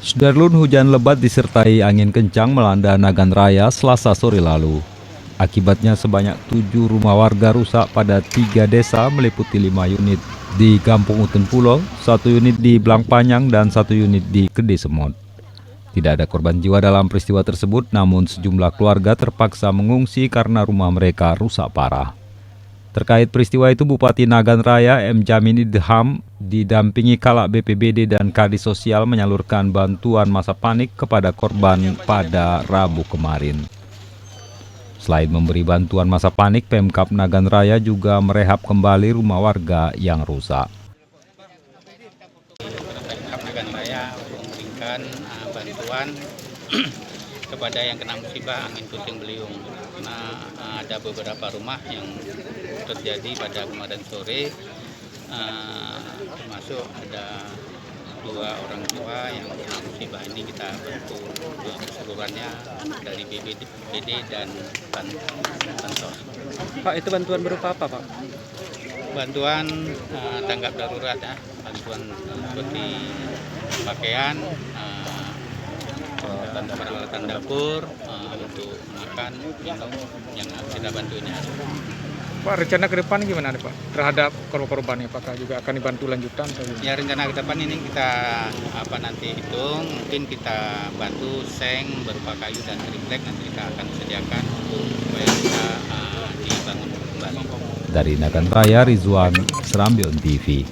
Sudarlun, hujan lebat disertai angin kencang melanda Nagan Raya Selasa sore lalu. Akibatnya sebanyak 7 rumah warga rusak pada 3 desa meliputi 5 unit di Kampung Uten Pulo, 1 unit di Blangpanyang, dan 1 unit di Kede Semot. Tidak ada korban jiwa dalam peristiwa tersebut, namun sejumlah keluarga terpaksa mengungsi karena rumah mereka rusak parah. Terkait peristiwa itu, Bupati Nagan Raya M. Jamin Idham didampingi Kalak BPBD dan Kadis Sosial menyalurkan bantuan masa panik kepada korban pada Rabu kemarin. Selain memberi bantuan masa panik, Pemkab Nagan Raya juga merehab kembali rumah warga yang rusak. Pemkab Nagan Raya memberikan bantuan kepada yang kena musibah angin puting beliung, karena ada beberapa rumah yang terjadi pada kemarin sore, termasuk ada 2 orang tua yang kena musibah. Ini kita bantu keseluruhannya dari BPBD dan Bansos. Pak, itu bantuan berupa apa, Pak? Bantuan tanggap darurat, ya, bantuan seperti pakaian, peralatan dapur, untuk makan, minum yang kita bantu ini. Pak, rencana ke depan gimana nih, Pak? Terhadap korban-korban ini, apakah juga akan dibantu lanjutan? Ya, rencana ke depan ini kita nanti hitung, mungkin kita bantu seng berupa kayu dan triplek, nanti kita akan sediakan supaya bisa dibangun kembali. Dari Nagan Raya, Rizwan, Serambion TV.